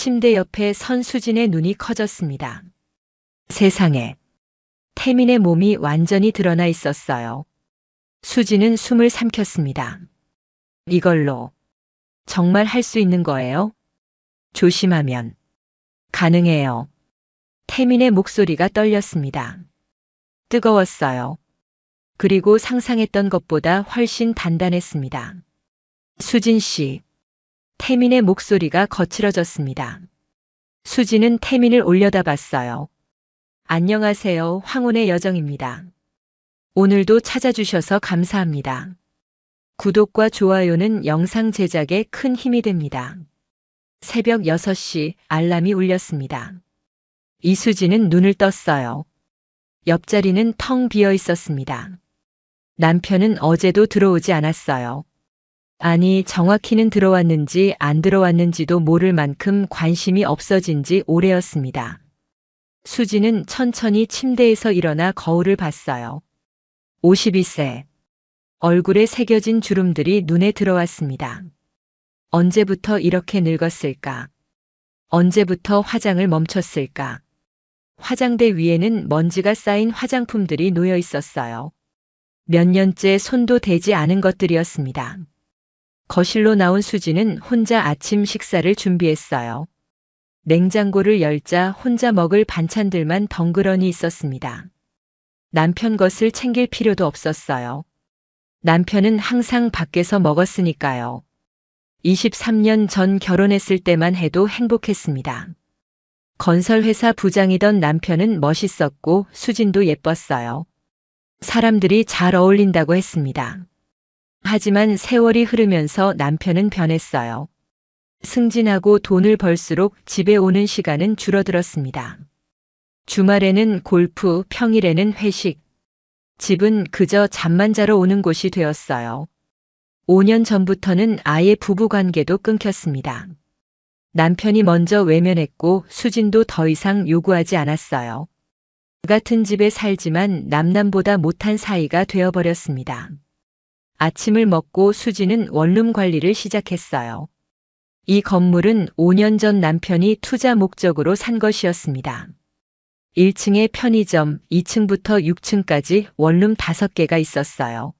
침대 옆에 선 수진의 눈이 커졌습니다. 세상에. 태민의 몸이 완전히 드러나 있었어요. 수진은 숨을 삼켰습니다. 이걸로 정말 할 수 있는 거예요? 조심하면 가능해요. 태민의 목소리가 떨렸습니다. 뜨거웠어요. 그리고 상상했던 것보다 훨씬 단단했습니다. 수진 씨. 태민의 목소리가 거칠어졌습니다. 수진은 태민을 올려다봤어요. 안녕하세요. 황혼의 여정입니다. 오늘도 찾아주셔서 감사합니다. 구독과 좋아요는 영상 제작에 큰 힘이 됩니다. 새벽 6시 알람이 울렸습니다. 이수진은 눈을 떴어요. 옆자리는 텅 비어 있었습니다. 남편은 어제도 들어오지 않았어요. 아니, 정확히는 들어왔는지 안 들어왔는지도 모를 만큼 관심이 없어진 지 오래였습니다. 수진은 천천히 침대에서 일어나 거울을 봤어요. 52세. 얼굴에 새겨진 주름들이 눈에 들어왔습니다. 언제부터 이렇게 늙었을까? 언제부터 화장을 멈췄을까? 화장대 위에는 먼지가 쌓인 화장품들이 놓여 있었어요. 몇 년째 손도 대지 않은 것들이었습니다. 거실로 나온 수진은 혼자 아침 식사를 준비했어요. 냉장고를 열자 혼자 먹을 반찬들만 덩그러니 있었습니다. 남편 것을 챙길 필요도 없었어요. 남편은 항상 밖에서 먹었으니까요. 23년 전 결혼했을 때만 해도 행복했습니다. 건설회사 부장이던 남편은 멋있었고 수진도 예뻤어요. 사람들이 잘 어울린다고 했습니다. 하지만 세월이 흐르면서 남편은 변했어요. 승진하고 돈을 벌수록 집에 오는 시간은 줄어들었습니다. 주말에는 골프, 평일에는 회식. 집은 그저 잠만 자러 오는 곳이 되었어요. 5년 전부터는 아예 부부관계도 끊겼습니다. 남편이 먼저 외면했고 수진도 더 이상 요구하지 않았어요. 같은 집에 살지만 남남보다 못한 사이가 되어버렸습니다. 아침을 먹고 수진은 원룸 관리를 시작했어요. 이 건물은 5년 전 남편이 투자 목적으로 산 것이었습니다. 1층에 편의점, 2층부터 6층까지 원룸 5개가 있었어요.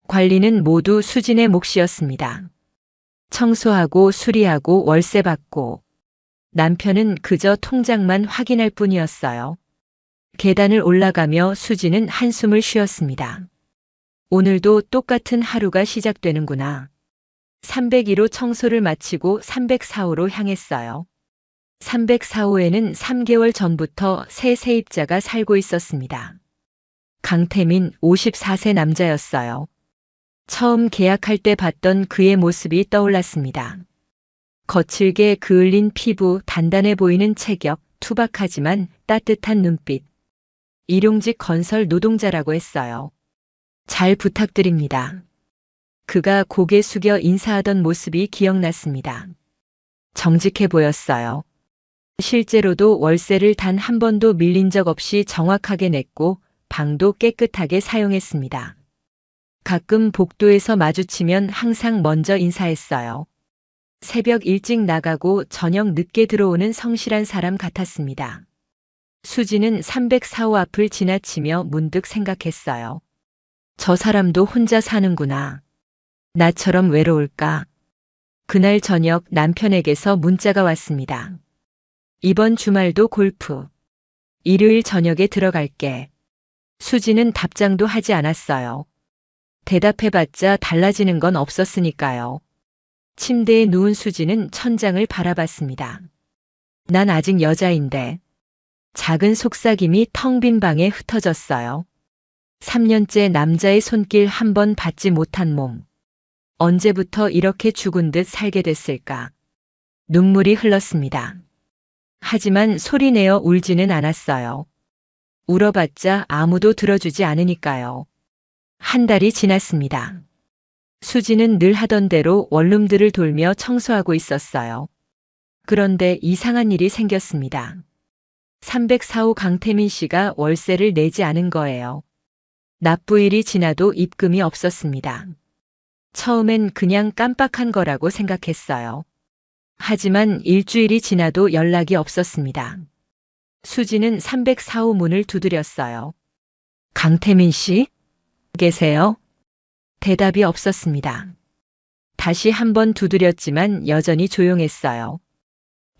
관리는 모두 수진의 몫이었습니다. 청소하고 수리하고 월세 받고 남편은 그저 통장만 확인할 뿐이었어요. 계단을 올라가며 수진은 한숨을 쉬었습니다. 오늘도 똑같은 하루가 시작되는구나. 301호 청소를 마치고 304호로 향했어요. 304호에는 3개월 전부터 새 세입자가 살고 있었습니다. 강태민 54세 남자였어요. 처음 계약할 때 봤던 그의 모습이 떠올랐습니다. 거칠게 그을린 피부, 단단해 보이는 체격, 투박하지만 따뜻한 눈빛. 일용직 건설 노동자라고 했어요. 잘 부탁드립니다. 그가 고개 숙여 인사하던 모습이 기억났습니다. 정직해 보였어요. 실제로도 월세를 단 한 번도 밀린 적 없이 정확하게 냈고 방도 깨끗하게 사용했습니다. 가끔 복도에서 마주치면 항상 먼저 인사했어요. 새벽 일찍 나가고 저녁 늦게 들어오는 성실한 사람 같았습니다. 수지는 304호 앞을 지나치며 문득 생각했어요. 저 사람도 혼자 사는구나. 나처럼 외로울까? 그날 저녁 남편에게서 문자가 왔습니다. 이번 주말도 골프. 일요일 저녁에 들어갈게. 수지는 답장도 하지 않았어요. 대답해봤자 달라지는 건 없었으니까요. 침대에 누운 수지는 천장을 바라봤습니다. 난 아직 여자인데. 작은 속삭임이 텅 빈 방에 흩어졌어요. 3년째 남자의 손길 한 번 받지 못한 몸. 언제부터 이렇게 죽은 듯 살게 됐을까? 눈물이 흘렀습니다. 하지만 소리내어 울지는 않았어요. 울어봤자 아무도 들어주지 않으니까요. 한 달이 지났습니다. 수지는 늘 하던 대로 원룸들을 돌며 청소하고 있었어요. 그런데 이상한 일이 생겼습니다. 304호 강태민 씨가 월세를 내지 않은 거예요. 납부일이 지나도 입금이 없었습니다. 처음엔 그냥 깜빡한 거라고 생각했어요. 하지만 일주일이 지나도 연락이 없었습니다. 수지는 304호 문을 두드렸어요. 강태민 씨? 계세요? 대답이 없었습니다. 다시 한번 두드렸지만 여전히 조용했어요.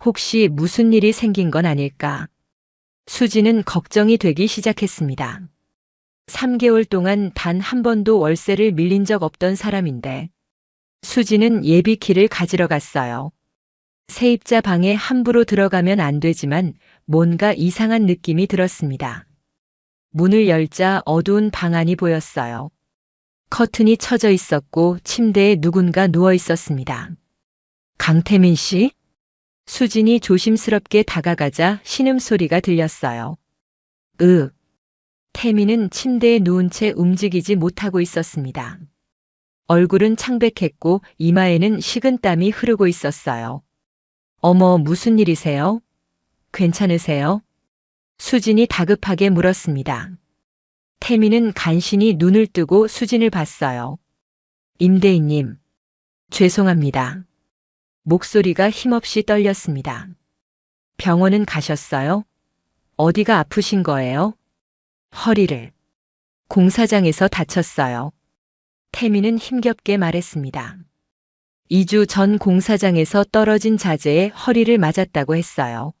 혹시 무슨 일이 생긴 건 아닐까? 수지는 걱정이 되기 시작했습니다. 3개월 동안 단 한 번도 월세를 밀린 적 없던 사람인데 수지는 예비키를 가지러 갔어요. 세입자 방에 함부로 들어가면 안 되지만 뭔가 이상한 느낌이 들었습니다. 문을 열자 어두운 방 안이 보였어요. 커튼이 쳐져 있었고 침대에 누군가 누워 있었습니다. 강태민 씨? 수진이 조심스럽게 다가가자 신음소리가 들렸어요. 태민은 침대에 누운 채 움직이지 못하고 있었습니다. 얼굴은 창백했고 이마에는 식은땀이 흐르고 있었어요. 어머, 무슨 일이세요? 괜찮으세요? 수진이 다급하게 물었습니다. 태민은 간신히 눈을 뜨고 수진을 봤어요. 임대인님, 죄송합니다. 목소리가 힘없이 떨렸습니다. 병원은 가셨어요? 어디가 아프신 거예요? 허리를. 공사장에서 다쳤어요. 태민은 힘겹게 말했습니다. 2주 전 공사장에서 떨어진 자재에 허리를 맞았다고 했어요.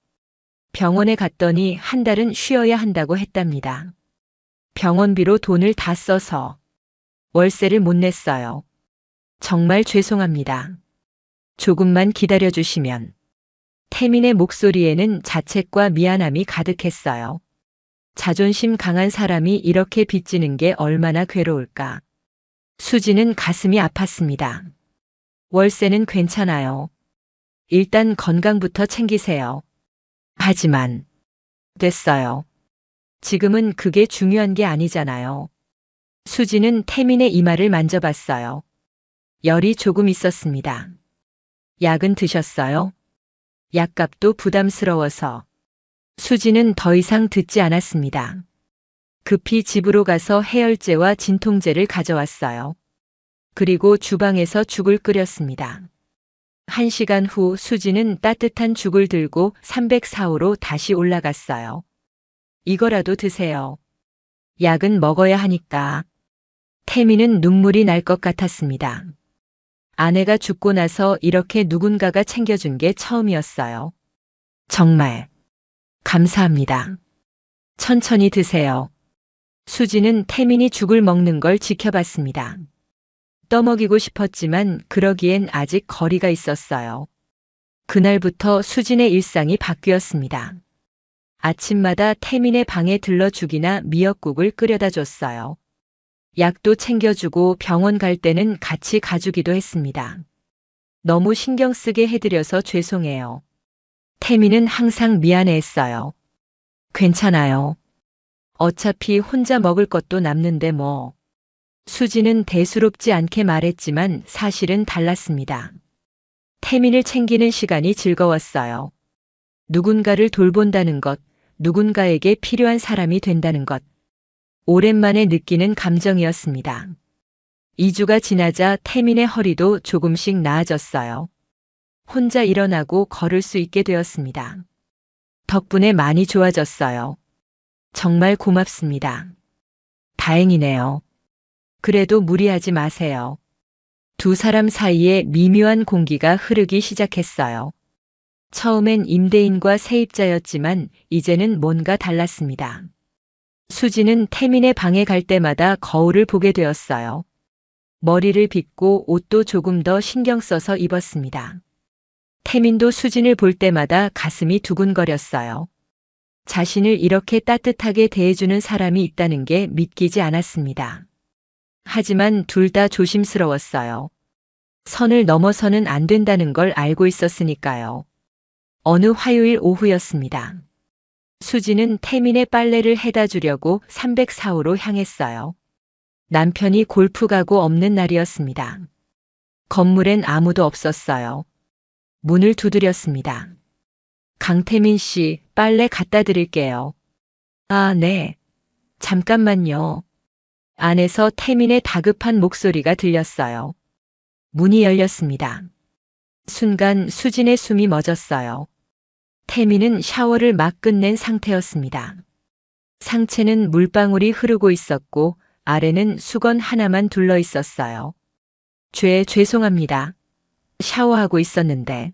병원에 갔더니 한 달은 쉬어야 한다고 했답니다. 병원비로 돈을 다 써서 월세를 못 냈어요. 정말 죄송합니다. 조금만 기다려 주시면. 태민의 목소리에는 자책과 미안함이 가득했어요. 자존심 강한 사람이 이렇게 빚지는 게 얼마나 괴로울까. 수지는 가슴이 아팠습니다. 월세는 괜찮아요. 일단 건강부터 챙기세요. 하지만 됐어요. 지금은 그게 중요한 게 아니잖아요. 수지는 태민의 이마를 만져봤어요. 열이 조금 있었습니다. 약은 드셨어요? 약값도 부담스러워서. 수지는 더 이상 듣지 않았습니다. 급히 집으로 가서 해열제와 진통제를 가져왔어요. 그리고 주방에서 죽을 끓였습니다. 1시간 후 수지는 따뜻한 죽을 들고 304호로 다시 올라갔어요. 이거라도 드세요. 약은 먹어야 하니까. 태민은 눈물이 날 것 같았습니다. 아내가 죽고 나서 이렇게 누군가가 챙겨준 게 처음이었어요. 정말 감사합니다. 천천히 드세요. 수지는 태민이 죽을 먹는 걸 지켜봤습니다. 떠먹이고 싶었지만 그러기엔 아직 거리가 있었어요. 그날부터 수진의 일상이 바뀌었습니다. 아침마다 태민의 방에 들러 죽이나 미역국을 끓여다 줬어요. 약도 챙겨주고 병원 갈 때는 같이 가주기도 했습니다. 너무 신경 쓰게 해드려서 죄송해요. 태민은 항상 미안해했어요. 괜찮아요. 어차피 혼자 먹을 것도 남는데 뭐. 수지는 대수롭지 않게 말했지만 사실은 달랐습니다. 태민을 챙기는 시간이 즐거웠어요. 누군가를 돌본다는 것, 누군가에게 필요한 사람이 된다는 것. 오랜만에 느끼는 감정이었습니다. 2주가 지나자 태민의 허리도 조금씩 나아졌어요. 혼자 일어나고 걸을 수 있게 되었습니다. 덕분에 많이 좋아졌어요. 정말 고맙습니다. 다행이네요. 그래도 무리하지 마세요. 두 사람 사이에 미묘한 공기가 흐르기 시작했어요. 처음엔 임대인과 세입자였지만 이제는 뭔가 달랐습니다. 수지는 태민의 방에 갈 때마다 거울을 보게 되었어요. 머리를 빗고 옷도 조금 더 신경 써서 입었습니다. 태민도 수진을 볼 때마다 가슴이 두근거렸어요. 자신을 이렇게 따뜻하게 대해주는 사람이 있다는 게 믿기지 않았습니다. 하지만 둘 다 조심스러웠어요. 선을 넘어서는 안 된다는 걸 알고 있었으니까요. 어느 화요일 오후였습니다. 수지는 태민의 빨래를 해다 주려고 304호로 향했어요. 남편이 골프 가고 없는 날이었습니다. 건물엔 아무도 없었어요. 문을 두드렸습니다. 강태민 씨, 빨래 갖다 드릴게요. 아, 네. 잠깐만요. 안에서 태민의 다급한 목소리가 들렸어요. 문이 열렸습니다. 순간 수진의 숨이 멎었어요. 태민은 샤워를 막 끝낸 상태였습니다. 상체는 물방울이 흐르고 있었고 아래는 수건 하나만 둘러 있었어요. 죄송합니다. 샤워하고 있었는데.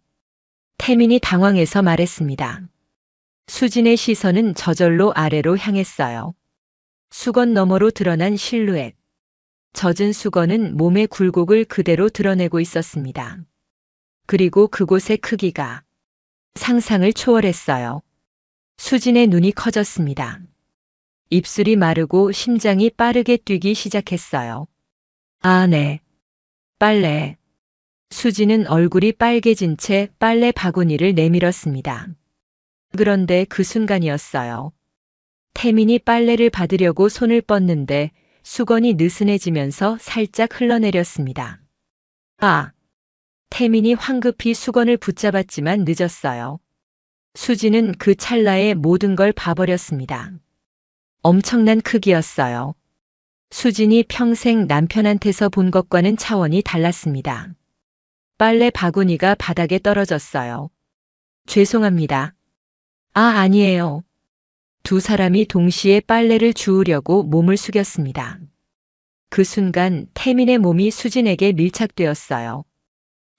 태민이 당황해서 말했습니다. 수진의 시선은 저절로 아래로 향했어요. 수건 너머로 드러난 실루엣. 젖은 수건은 몸의 굴곡을 그대로 드러내고 있었습니다. 그리고 그곳의 크기가 상상을 초월했어요. 수진의 눈이 커졌습니다. 입술이 마르고 심장이 빠르게 뛰기 시작했어요. 아, 네. 빨래. 수진은 얼굴이 빨개진 채 빨래 바구니를 내밀었습니다. 그런데 그 순간이었어요. 태민이 빨래를 받으려고 손을 뻗는데 수건이 느슨해지면서 살짝 흘러내렸습니다. 아! 태민이 황급히 수건을 붙잡았지만 늦었어요. 수진은 그 찰나에 모든 걸 봐버렸습니다. 엄청난 크기였어요. 수진이 평생 남편한테서 본 것과는 차원이 달랐습니다. 빨래 바구니가 바닥에 떨어졌어요. 죄송합니다. 아, 아니에요. 두 사람이 동시에 빨래를 주우려고 몸을 숙였습니다. 그 순간 태민의 몸이 수진에게 밀착되었어요.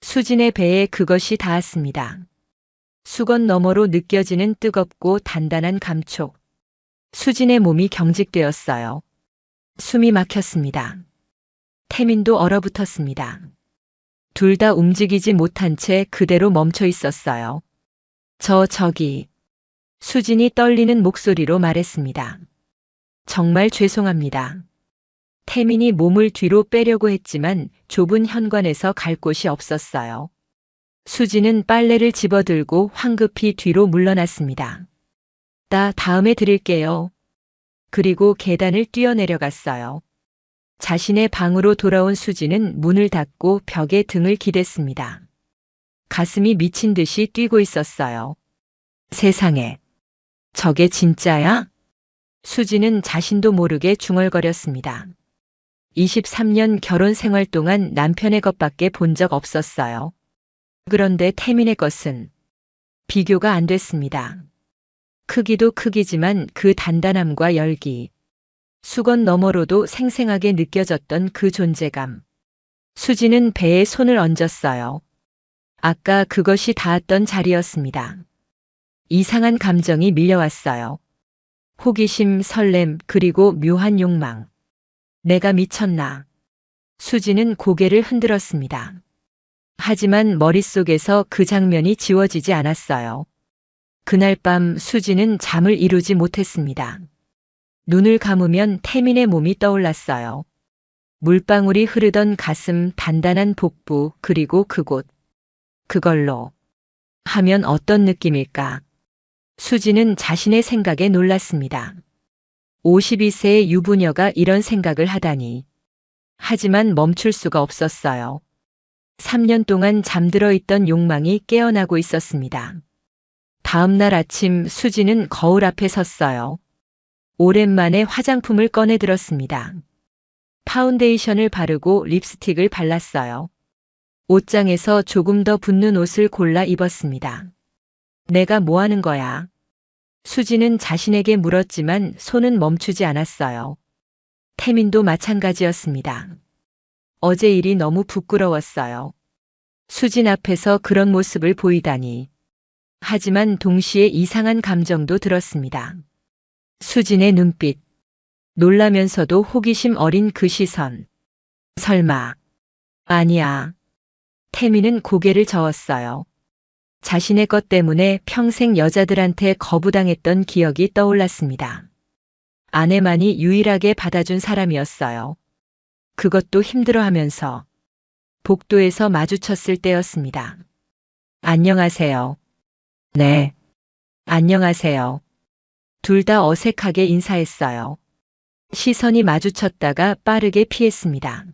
수진의 배에 그것이 닿았습니다. 수건 너머로 느껴지는 뜨겁고 단단한 감촉. 수진의 몸이 경직되었어요. 숨이 막혔습니다. 태민도 얼어붙었습니다. 둘 다 움직이지 못한 채 그대로 멈춰 있었어요. 저기. 수진이 떨리는 목소리로 말했습니다. 정말 죄송합니다. 태민이 몸을 뒤로 빼려고 했지만 좁은 현관에서 갈 곳이 없었어요. 수진은 빨래를 집어들고 황급히 뒤로 물러났습니다. 다음에 드릴게요. 그리고 계단을 뛰어내려갔어요. 자신의 방으로 돌아온 수진은 문을 닫고 벽에 등을 기댔습니다. 가슴이 미친 듯이 뛰고 있었어요. 세상에. 저게 진짜야? 수진은 자신도 모르게 중얼거렸습니다. 23년 결혼 생활 동안 남편의 것밖에 본 적 없었어요. 그런데 태민의 것은 비교가 안 됐습니다. 크기도 크기지만 그 단단함과 열기, 수건 너머로도 생생하게 느껴졌던 그 존재감. 수진은 배에 손을 얹었어요. 아까 그것이 닿았던 자리였습니다. 이상한 감정이 밀려왔어요. 호기심, 설렘, 그리고 묘한 욕망. 내가 미쳤나? 수진은 고개를 흔들었습니다. 하지만 머릿속에서 그 장면이 지워지지 않았어요. 그날 밤 수진은 잠을 이루지 못했습니다. 눈을 감으면 태민의 몸이 떠올랐어요. 물방울이 흐르던 가슴, 단단한 복부, 그리고 그곳. 그걸로 하면 어떤 느낌일까? 수진은 자신의 생각에 놀랐습니다. 52세의 유부녀가 이런 생각을 하다니. 하지만 멈출 수가 없었어요. 3년 동안 잠들어 있던 욕망이 깨어나고 있었습니다. 다음 날 아침 수진은 거울 앞에 섰어요. 오랜만에 화장품을 꺼내 들었습니다. 파운데이션을 바르고 립스틱을 발랐어요. 옷장에서 조금 더 붙는 옷을 골라 입었습니다. 내가 뭐 하는 거야? 수진은 자신에게 물었지만 손은 멈추지 않았어요. 태민도 마찬가지였습니다. 어제 일이 너무 부끄러웠어요. 수진 앞에서 그런 모습을 보이다니. 하지만 동시에 이상한 감정도 들었습니다. 수진의 눈빛. 놀라면서도 호기심 어린 그 시선. 설마. 아니야. 태민은 고개를 저었어요. 자신의 것 때문에 평생 여자들한테 거부당했던 기억이 떠올랐습니다. 아내만이 유일하게 받아준 사람이었어요. 그것도 힘들어하면서. 복도에서 마주쳤을 때였습니다. 안녕하세요. 네. 안녕하세요. 둘 다 어색하게 인사했어요. 시선이 마주쳤다가 빠르게 피했습니다.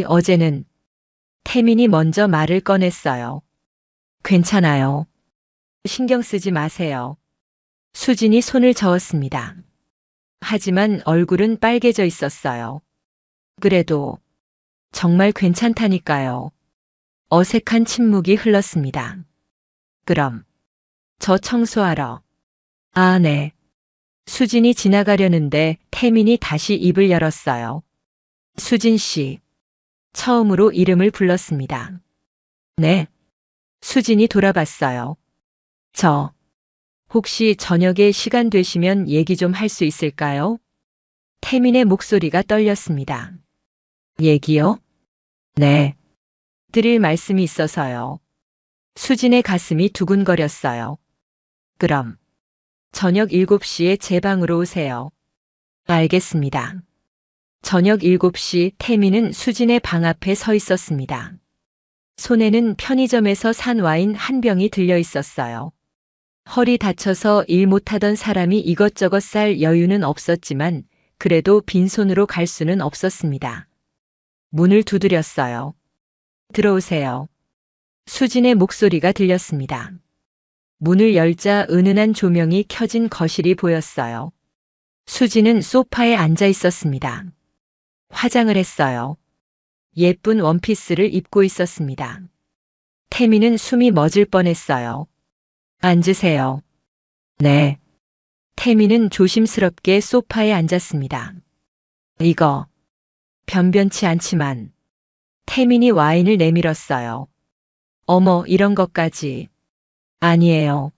어제는 태민이 먼저 말을 꺼냈어요. 괜찮아요. 신경 쓰지 마세요. 수진이 손을 저었습니다. 하지만 얼굴은 빨개져 있었어요. 그래도 정말 괜찮다니까요. 어색한 침묵이 흘렀습니다. 그럼 저 청소하러. 아, 네. 수진이 지나가려는데 태민이 다시 입을 열었어요. 수진 씨. 처음으로 이름을 불렀습니다. 네. 수진이 돌아봤어요. 저, 혹시 저녁에 시간 되시면 얘기 좀 할 수 있을까요? 태민의 목소리가 떨렸습니다. 얘기요? 네. 드릴 말씀이 있어서요. 수진의 가슴이 두근거렸어요. 그럼 저녁 7시에 제 방으로 오세요. 알겠습니다. 저녁 7시 태민은 수진의 방 앞에 서 있었습니다. 손에는 편의점에서 산 와인 한 병이 들려 있었어요. 허리 다쳐서 일 못하던 사람이 이것저것 쌀 여유는 없었지만 그래도 빈손으로 갈 수는 없었습니다. 문을 두드렸어요. 들어오세요. 수진의 목소리가 들렸습니다. 문을 열자 은은한 조명이 켜진 거실이 보였어요. 수진은 소파에 앉아 있었습니다. 화장을 했어요. 예쁜 원피스를 입고 있었습니다. 태미는 숨이 멎을 뻔했어요. 앉으세요. 네. 태미는 조심스럽게 소파에 앉았습니다. 이거 변변치 않지만 태민이 와인을 내밀었어요. 어머, 이런 것까지. 아니에요.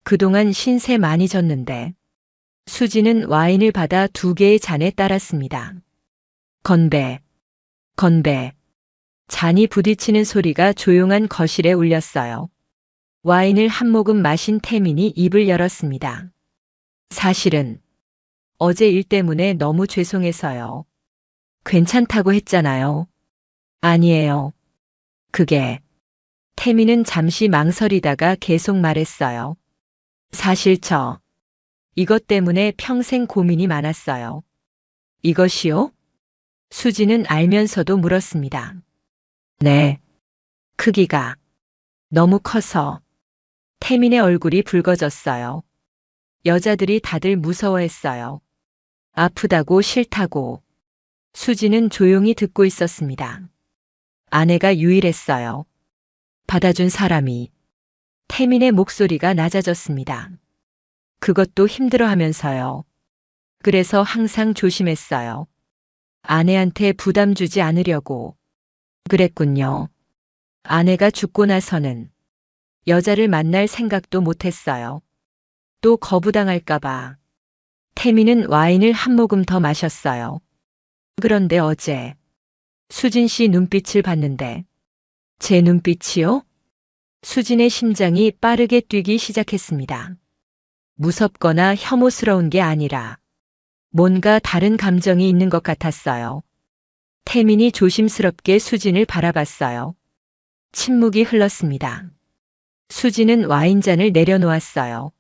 그동안 신세 많이 졌는데. 수지는 와인을 받아 2개의 잔에 따랐습니다. 건배, 건배. 잔이 부딪히는 소리가 조용한 거실에 울렸어요. 와인을 한 모금 마신 태민이 입을 열었습니다. 사실은 어제 일 때문에 너무 죄송해서요. 괜찮다고 했잖아요. 아니에요. 그게. 태민은 잠시 망설이다가 계속 말했어요. 사실 이것 때문에 평생 고민이 많았어요. 이것이요? 수지는 알면서도 물었습니다. 네. 크기가 너무 커서. 태민의 얼굴이 붉어졌어요. 여자들이 다들 무서워했어요. 아프다고 싫다고. 수지는 조용히 듣고 있었습니다. 아내가 유일했어요. 받아준 사람이. 태민의 목소리가 낮아졌습니다. 그것도 힘들어하면서요. 그래서 항상 조심했어요. 아내한테 부담 주지 않으려고. 그랬군요. 아내가 죽고 나서는 여자를 만날 생각도 못했어요. 또 거부당할까봐. 태민은 와인을 한 모금 더 마셨어요. 그런데 어제 수진 씨 눈빛을 봤는데. 제 눈빛이요? 수진의 심장이 빠르게 뛰기 시작했습니다. 무섭거나 혐오스러운 게 아니라 뭔가 다른 감정이 있는 것 같았어요. 태민이 조심스럽게 수진을 바라봤어요. 침묵이 흘렀습니다. 수진은 와인잔을 내려놓았어요.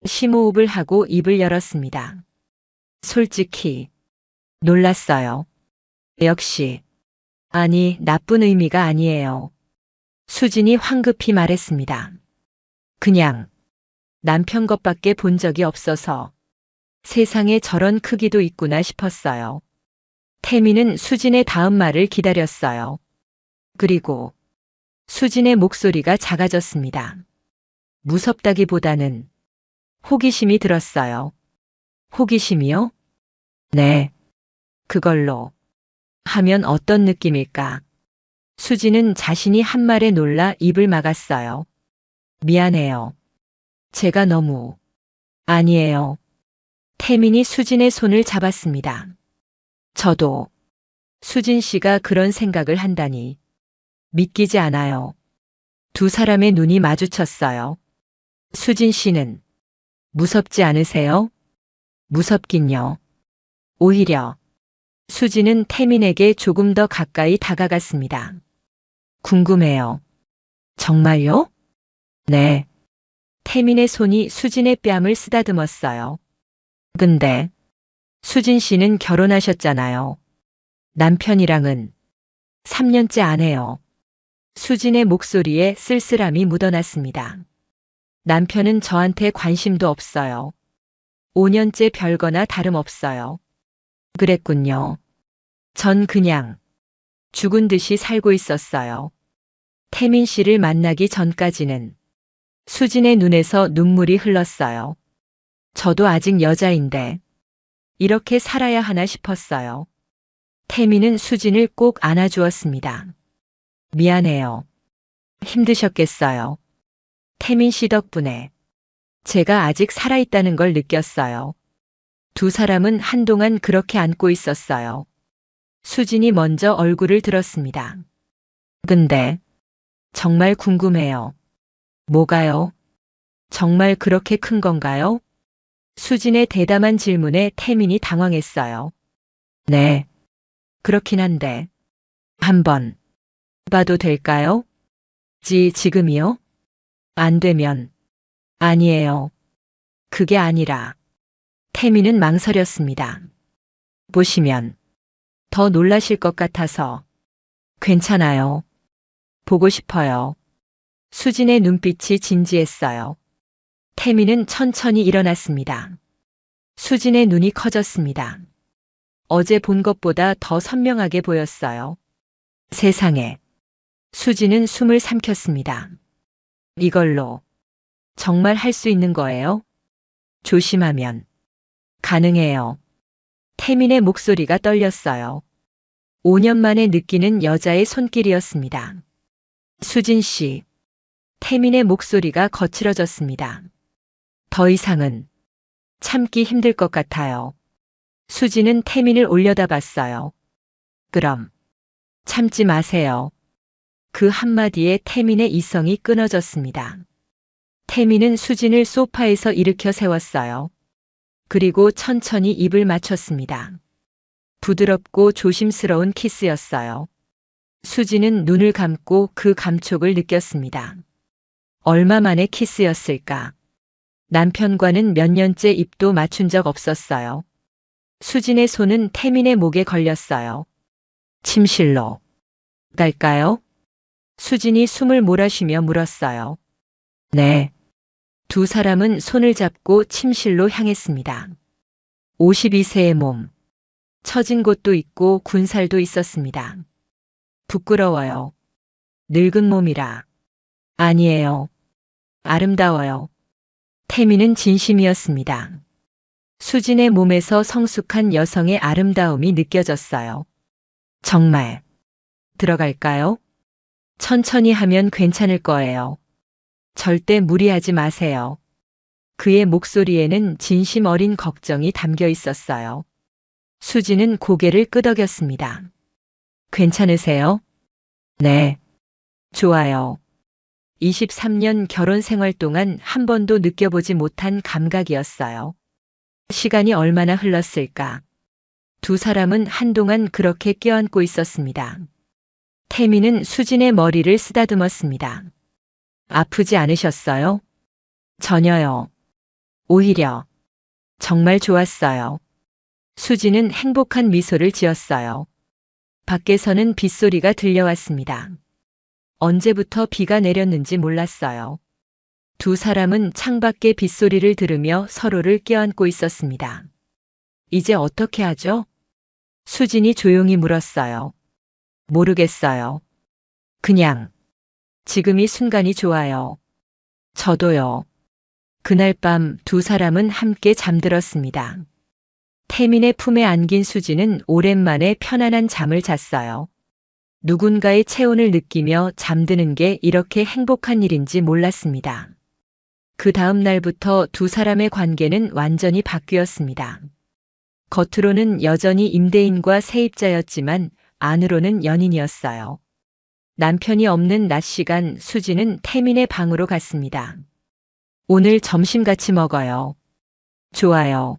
심호흡을 하고 입을 열었습니다. 솔직히 놀랐어요. 역시. 아니, 나쁜 의미가 아니에요. 수진이 황급히 말했습니다. 그냥 남편 것밖에 본 적이 없어서 세상에 저런 크기도 있구나 싶었어요. 태미는 수진의 다음 말을 기다렸어요. 그리고 수진의 목소리가 작아졌습니다. 무섭다기보다는 호기심이 들었어요. 호기심이요? 네. 그걸로 하면 어떤 느낌일까? 수지는 자신이 한 말에 놀라 입을 막았어요. 미안해요. 제가 너무. 아니에요. 태민이 수진의 손을 잡았습니다. 저도 수진 씨가 그런 생각을 한다니 믿기지 않아요. 두 사람의 눈이 마주쳤어요. 수진 씨는 무섭지 않으세요? 무섭긴요. 오히려 수지는 태민에게 조금 더 가까이 다가갔습니다. 궁금해요. 정말요? 네. 태민의 손이 수진의 뺨을 쓰다듬었어요. 근데 수진 씨는 결혼하셨잖아요. 남편이랑은 3년째 안 해요. 수진의 목소리에 쓸쓸함이 묻어났습니다. 남편은 저한테 관심도 없어요. 5년째 별거나 다름없어요. 그랬군요. 전 그냥 죽은 듯이 살고 있었어요. 태민 씨를 만나기 전까지는 수진의 눈에서 눈물이 흘렀어요. 저도 아직 여자인데 이렇게 살아야 하나 싶었어요. 태민은 수진을 꼭 안아주었습니다. 미안해요. 힘드셨겠어요. 태민 씨 덕분에 제가 아직 살아있다는 걸 느꼈어요. 두 사람은 한동안 그렇게 안고 있었어요. 수진이 먼저 얼굴을 들었습니다. 근데 정말 궁금해요. 뭐가요? 정말 그렇게 큰 건가요? 수진의 대담한 질문에 태민이 당황했어요. 네, 그렇긴 한데 한번 봐도 될까요? 지금이요? 안 되면 아니에요. 그게 아니라 태민은 망설였습니다. 보시면 더 놀라실 것 같아서 괜찮아요. 보고 싶어요. 수진의 눈빛이 진지했어요. 태민은 천천히 일어났습니다. 수진의 눈이 커졌습니다. 어제 본 것보다 더 선명하게 보였어요. 세상에. 수진은 숨을 삼켰습니다. 이걸로 정말 할 수 있는 거예요? 조심하면 가능해요. 태민의 목소리가 떨렸어요. 5년 만에 느끼는 여자의 손길이었습니다. 수진 씨. 태민의 목소리가 거칠어졌습니다. 더 이상은 참기 힘들 것 같아요. 수진은 태민을 올려다봤어요. 그럼 참지 마세요. 그 한마디에 태민의 이성이 끊어졌습니다. 태민은 수진을 소파에서 일으켜 세웠어요. 그리고 천천히 입을 맞췄습니다. 부드럽고 조심스러운 키스였어요. 수진은 눈을 감고 그 감촉을 느꼈습니다. 얼마 만의 키스였을까? 남편과는 몇 년째 입도 맞춘 적 없었어요. 수진의 손은 태민의 목에 걸렸어요. 침실로 갈까요? 수진이 숨을 몰아쉬며 물었어요. 네. 두 사람은 손을 잡고 침실로 향했습니다. 52세의 몸. 처진 곳도 있고 군살도 있었습니다. 부끄러워요. 늙은 몸이라. 아니에요. 아름다워요. 태민은 진심이었습니다. 수진의 몸에서 성숙한 여성의 아름다움이 느껴졌어요. 정말 들어갈까요? 천천히 하면 괜찮을 거예요. 절대 무리하지 마세요. 그의 목소리에는 진심 어린 걱정이 담겨 있었어요. 수진은 고개를 끄덕였습니다. 괜찮으세요? 네. 좋아요. 23년 결혼 생활 동안 한 번도 느껴보지 못한 감각이었어요. 시간이 얼마나 흘렀을까? 두 사람은 한동안 그렇게 껴안고 있었습니다. 태민은 수진의 머리를 쓰다듬었습니다. 아프지 않으셨어요? 전혀요. 오히려 정말 좋았어요. 수진은 행복한 미소를 지었어요. 밖에서는 빗소리가 들려왔습니다. 언제부터 비가 내렸는지 몰랐어요. 두 사람은 창밖의 빗소리를 들으며 서로를 껴안고 있었습니다. 이제 어떻게 하죠? 수진이 조용히 물었어요. 모르겠어요. 그냥 지금 이 순간이 좋아요. 저도요. 그날 밤 두 사람은 함께 잠들었습니다. 태민의 품에 안긴 수진은 오랜만에 편안한 잠을 잤어요. 누군가의 체온을 느끼며 잠드는 게 이렇게 행복한 일인지 몰랐습니다. 그 다음 날부터 두 사람의 관계는 완전히 바뀌었습니다. 겉으로는 여전히 임대인과 세입자였지만 안으로는 연인이었어요. 남편이 없는 낮 시간 수진은 태민의 방으로 갔습니다. 오늘 점심 같이 먹어요. 좋아요.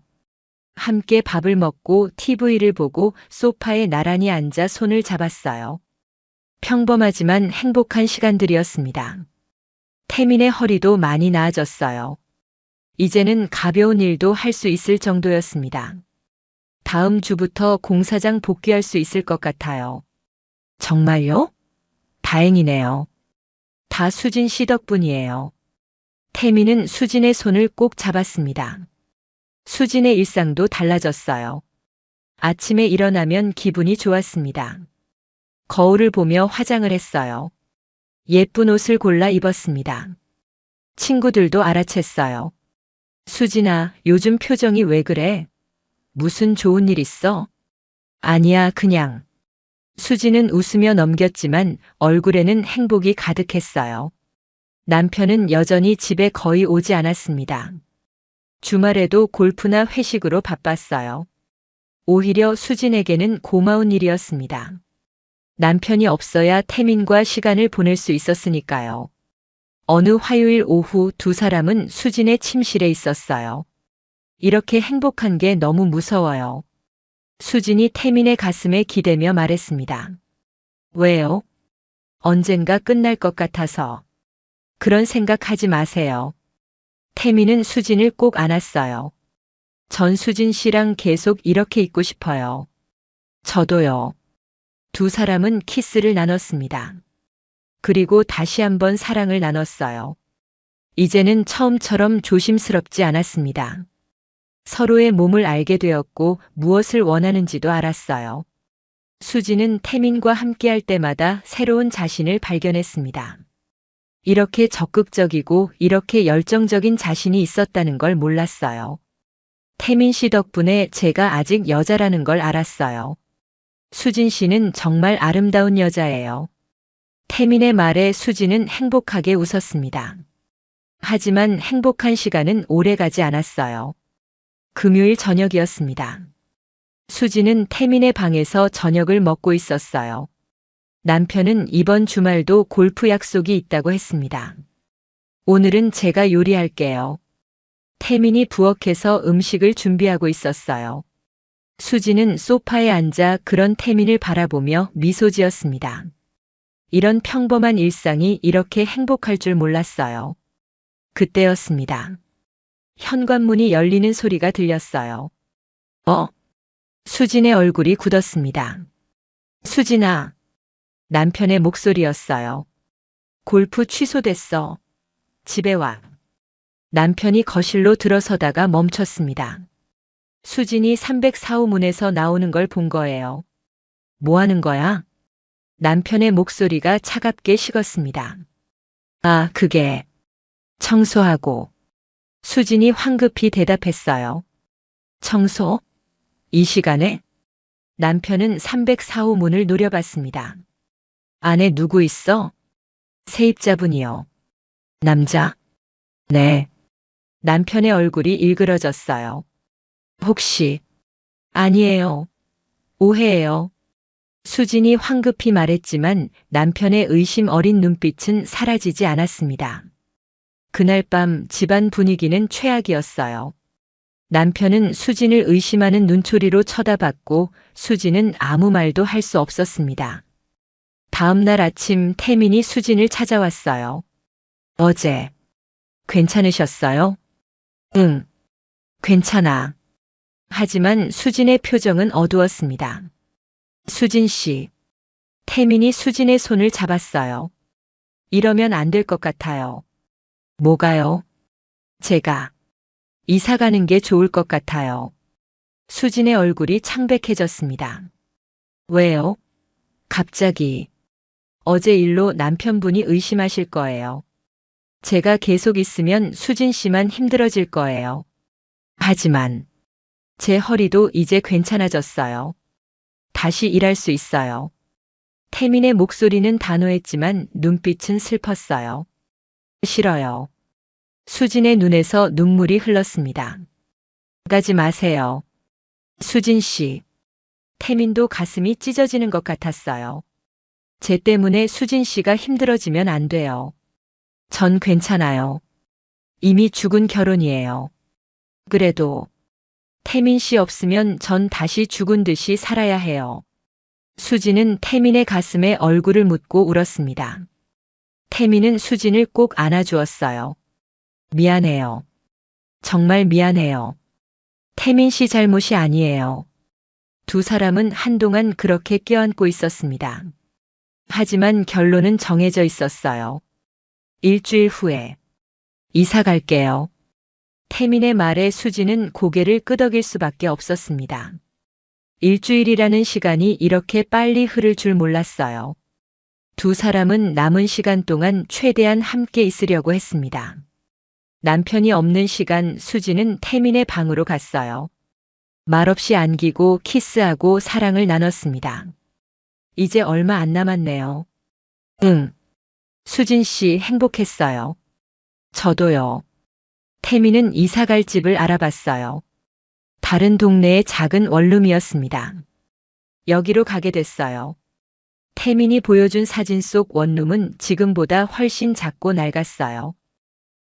함께 밥을 먹고 TV를 보고 소파에 나란히 앉아 손을 잡았어요. 평범하지만 행복한 시간들이었습니다. 태민의 허리도 많이 나아졌어요. 이제는 가벼운 일도 할 수 있을 정도였습니다. 다음 주부터 공사장 복귀할 수 있을 것 같아요. 정말요? 다행이네요. 다 수진 씨 덕분이에요. 태민은 수진의 손을 꼭 잡았습니다. 수진의 일상도 달라졌어요. 아침에 일어나면 기분이 좋았습니다. 거울을 보며 화장을 했어요. 예쁜 옷을 골라 입었습니다. 친구들도 알아챘어요. 수진아, 요즘 표정이 왜 그래? 무슨 좋은 일 있어? 아니야, 그냥. 수진은 웃으며 넘겼지만 얼굴에는 행복이 가득했어요. 남편은 여전히 집에 거의 오지 않았습니다. 주말에도 골프나 회식으로 바빴어요. 오히려 수진에게는 고마운 일이었습니다. 남편이 없어야 태민과 시간을 보낼 수 있었으니까요. 어느 화요일 오후 두 사람은 수진의 침실에 있었어요. 이렇게 행복한 게 너무 무서워요. 수진이 태민의 가슴에 기대며 말했습니다. 왜요? 언젠가 끝날 것 같아서. 그런 생각하지 마세요. 태민은 수진을 꼭 안았어요. 전 수진 씨랑 계속 이렇게 있고 싶어요. 저도요. 두 사람은 키스를 나눴습니다. 그리고 다시 한번 사랑을 나눴어요. 이제는 처음처럼 조심스럽지 않았습니다. 서로의 몸을 알게 되었고 무엇을 원하는지도 알았어요. 수지는 태민과 함께할 때마다 새로운 자신을 발견했습니다. 이렇게 적극적이고 이렇게 열정적인 자신이 있었다는 걸 몰랐어요. 태민 씨 덕분에 제가 아직 여자라는 걸 알았어요. 수진 씨는 정말 아름다운 여자예요. 태민의 말에 수지는 행복하게 웃었습니다. 하지만 행복한 시간은 오래 가지 않았어요. 금요일 저녁이었습니다. 수지는 태민의 방에서 저녁을 먹고 있었어요. 남편은 이번 주말도 골프 약속이 있다고 했습니다. 오늘은 제가 요리할게요. 태민이 부엌에서 음식을 준비하고 있었어요. 수지는 소파에 앉아 그런 태민을 바라보며 미소 지었습니다. 이런 평범한 일상이 이렇게 행복할 줄 몰랐어요. 그때였습니다. 현관문이 열리는 소리가 들렸어요. 수진의 얼굴이 굳었습니다. 수진아. 남편의 목소리였어요. 골프 취소됐어. 집에 와. 남편이 거실로 들어서다가 멈췄습니다. 수진이 304호 문에서 나오는 걸 본 거예요. 뭐 하는 거야? 남편의 목소리가 차갑게 식었습니다. 아, 그게 청소하고. 수진이 황급히 대답했어요. 청소? 이 시간에? 남편은 304호 문을 노려봤습니다. 안에 누구 있어? 세입자분이요. 남자? 네. 남편의 얼굴이 일그러졌어요. 혹시? 아니에요. 오해예요. 수진이 황급히 말했지만 남편의 의심 어린 눈빛은 사라지지 않았습니다. 그날 밤 집안 분위기는 최악이었어요. 남편은 수진을 의심하는 눈초리로 쳐다봤고 수진은 아무 말도 할 수 없었습니다. 다음 날 아침 태민이 수진을 찾아왔어요. 어제 괜찮으셨어요? 응, 괜찮아. 하지만 수진의 표정은 어두웠습니다. 수진 씨. 태민이 수진의 손을 잡았어요. 이러면 안 될 것 같아요. 뭐가요? 제가 이사 가는 게 좋을 것 같아요. 수진의 얼굴이 창백해졌습니다. 왜요? 갑자기. 어제 일로 남편분이 의심하실 거예요. 제가 계속 있으면 수진 씨만 힘들어질 거예요. 하지만 제 허리도 이제 괜찮아졌어요. 다시 일할 수 있어요. 태민의 목소리는 단호했지만 눈빛은 슬펐어요. 싫어요. 수진의 눈에서 눈물이 흘렀습니다. 가지 마세요. 수진 씨. 태민도 가슴이 찢어지는 것 같았어요. 제 때문에 수진 씨가 힘들어지면 안 돼요. 전 괜찮아요. 이미 죽은 결혼이에요. 그래도 태민 씨 없으면 전 다시 죽은 듯이 살아야 해요. 수진은 태민의 가슴에 얼굴을 묻고 울었습니다. 태민은 수진을 꼭 안아주었어요. 미안해요. 정말 미안해요. 태민 씨 잘못이 아니에요. 두 사람은 한동안 그렇게 껴안고 있었습니다. 하지만 결론은 정해져 있었어요. 일주일 후에 이사 갈게요. 태민의 말에 수지는 고개를 끄덕일 수밖에 없었습니다. 일주일이라는 시간이 이렇게 빨리 흐를 줄 몰랐어요. 두 사람은 남은 시간 동안 최대한 함께 있으려고 했습니다. 남편이 없는 시간 수지는 태민의 방으로 갔어요. 말없이 안기고 키스하고 사랑을 나눴습니다. 이제 얼마 안 남았네요. 응. 수진 씨 행복했어요. 저도요. 태민은 이사갈 집을 알아봤어요. 다른 동네의 작은 원룸이었습니다. 여기로 가게 됐어요. 태민이 보여준 사진 속 원룸은 지금보다 훨씬 작고 낡았어요.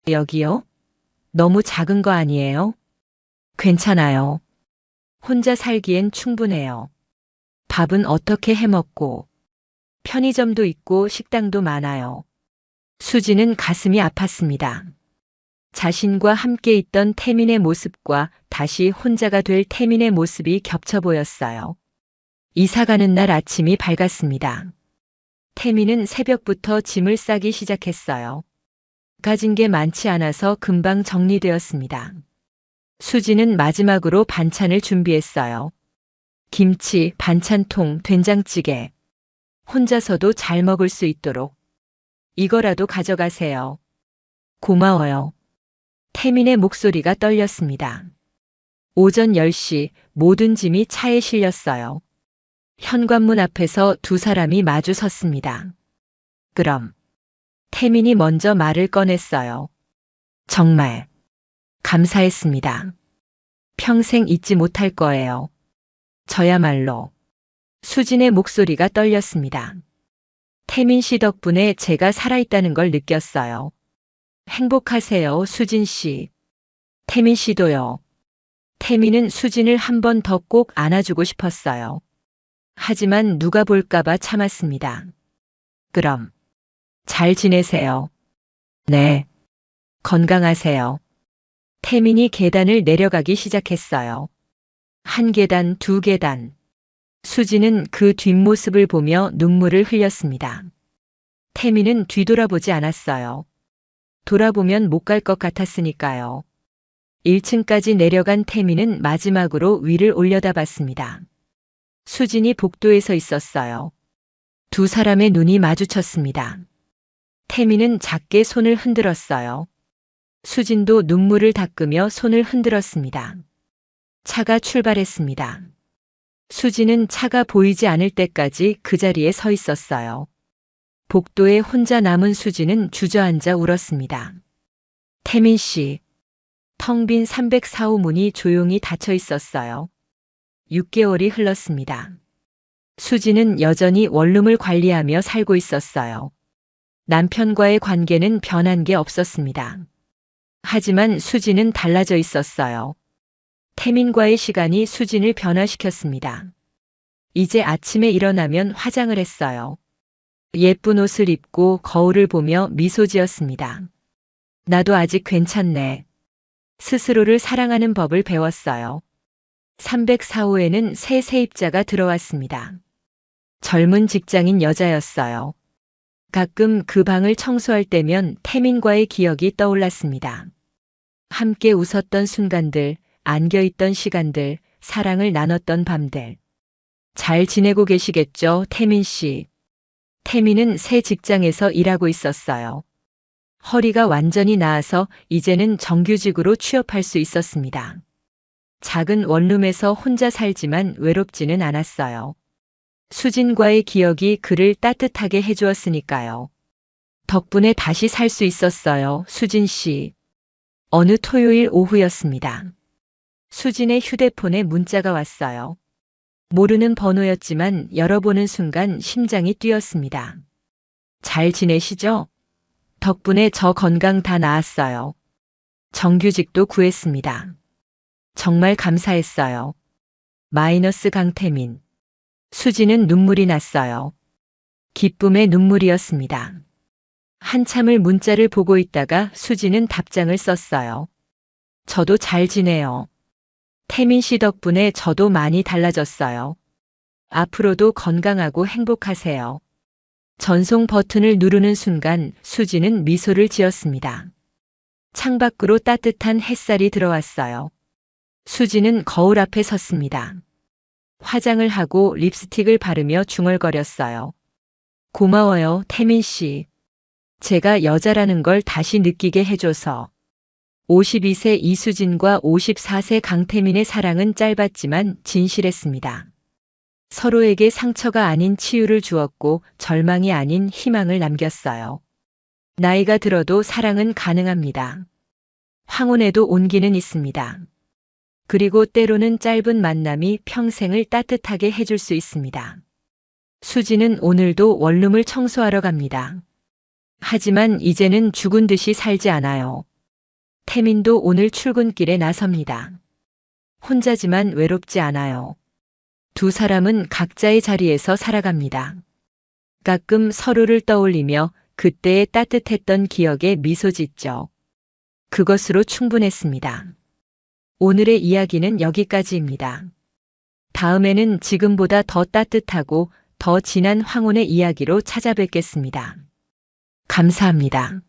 여기요? 너무 작은 거 아니에요? 괜찮아요. 혼자 살기엔 충분해요. 밥은 어떻게 해 먹고, 편의점도 있고 식당도 많아요. 수지는 가슴이 아팠습니다. 자신과 함께 있던 태민의 모습과 다시 혼자가 될 태민의 모습이 겹쳐 보였어요. 이사 가는 날 아침이 밝았습니다. 태민은 새벽부터 짐을 싸기 시작했어요. 가진 게 많지 않아서 금방 정리되었습니다. 수지는 마지막으로 반찬을 준비했어요. 김치, 반찬통, 된장찌개. 혼자서도 잘 먹을 수 있도록. 이거라도 가져가세요. 고마워요. 태민의 목소리가 떨렸습니다. 오전 10시 모든 짐이 차에 실렸어요. 현관문 앞에서 두 사람이 마주 섰습니다. 그럼. 태민이 먼저 말을 꺼냈어요. 정말 감사했습니다. 평생 잊지 못할 거예요. 저야말로. 수진의 목소리가 떨렸습니다. 태민 씨 덕분에 제가 살아있다는 걸 느꼈어요. 행복하세요, 수진 씨. 태민 씨도요. 태민은 수진을 한 번 더 꼭 안아주고 싶었어요. 하지만 누가 볼까봐 참았습니다. 그럼. 잘 지내세요. 네. 건강하세요. 태민이 계단을 내려가기 시작했어요. 한 계단, 두 계단. 수지는 그 뒷모습을 보며 눈물을 흘렸습니다. 태민은 뒤돌아보지 않았어요. 돌아보면 못 갈 것 같았으니까요. 1층까지 내려간 태민은 마지막으로 위를 올려다봤습니다. 수진이 복도에 서 있었어요. 두 사람의 눈이 마주쳤습니다. 태민은 작게 손을 흔들었어요. 수진도 눈물을 닦으며 손을 흔들었습니다. 차가 출발했습니다. 수지는 차가 보이지 않을 때까지 그 자리에 서 있었어요. 복도에 혼자 남은 수지는 주저앉아 울었습니다. 태민 씨. 텅 빈 304호 문이 조용히 닫혀 있었어요. 6개월이 흘렀습니다. 수지는 여전히 원룸을 관리하며 살고 있었어요. 남편과의 관계는 변한 게 없었습니다. 하지만 수지는 달라져 있었어요. 태민과의 시간이 수진을 변화시켰습니다. 이제 아침에 일어나면 화장을 했어요. 예쁜 옷을 입고 거울을 보며 미소 지었습니다. 나도 아직 괜찮네. 스스로를 사랑하는 법을 배웠어요. 304호에는 새 세입자가 들어왔습니다. 젊은 직장인 여자였어요. 가끔 그 방을 청소할 때면 태민과의 기억이 떠올랐습니다. 함께 웃었던 순간들, 안겨있던 시간들, 사랑을 나눴던 밤들. 잘 지내고 계시겠죠, 태민 씨. 태민은 새 직장에서 일하고 있었어요. 허리가 완전히 나아서 이제는 정규직으로 취업할 수 있었습니다. 작은 원룸에서 혼자 살지만 외롭지는 않았어요. 수진과의 기억이 그를 따뜻하게 해주었으니까요. 덕분에 다시 살 수 있었어요, 수진 씨. 어느 토요일 오후였습니다. 수진의 휴대폰에 문자가 왔어요. 모르는 번호였지만 열어보는 순간 심장이 뛰었습니다. 잘 지내시죠? 덕분에 저 건강 다 나았어요. 정규직도 구했습니다. 정말 감사했어요. 마이너스 강태민. 수지는 눈물이 났어요. 기쁨의 눈물이었습니다. 한참을 문자를 보고 있다가 수지는 답장을 썼어요. 저도 잘 지내요. 태민 씨 덕분에 저도 많이 달라졌어요. 앞으로도 건강하고 행복하세요. 전송 버튼을 누르는 순간 수지는 미소를 지었습니다. 창밖으로 따뜻한 햇살이 들어왔어요. 수지는 거울 앞에 섰습니다. 화장을 하고 립스틱을 바르며 중얼거렸어요. 고마워요, 태민 씨. 제가 여자라는 걸 다시 느끼게 해줘서. 52세 이수진과 54세 강태민의 사랑은 짧았지만 진실했습니다. 서로에게 상처가 아닌 치유를 주었고 절망이 아닌 희망을 남겼어요. 나이가 들어도 사랑은 가능합니다. 황혼에도 온기는 있습니다. 그리고 때로는 짧은 만남이 평생을 따뜻하게 해줄 수 있습니다. 수지는 오늘도 원룸을 청소하러 갑니다. 하지만 이제는 죽은 듯이 살지 않아요. 태민도 오늘 출근길에 나섭니다. 혼자지만 외롭지 않아요. 두 사람은 각자의 자리에서 살아갑니다. 가끔 서로를 떠올리며 그때의 따뜻했던 기억에 미소 짓죠. 그것으로 충분했습니다. 오늘의 이야기는 여기까지입니다. 다음에는 지금보다 더 따뜻하고 더 진한 황혼의 이야기로 찾아뵙겠습니다. 감사합니다.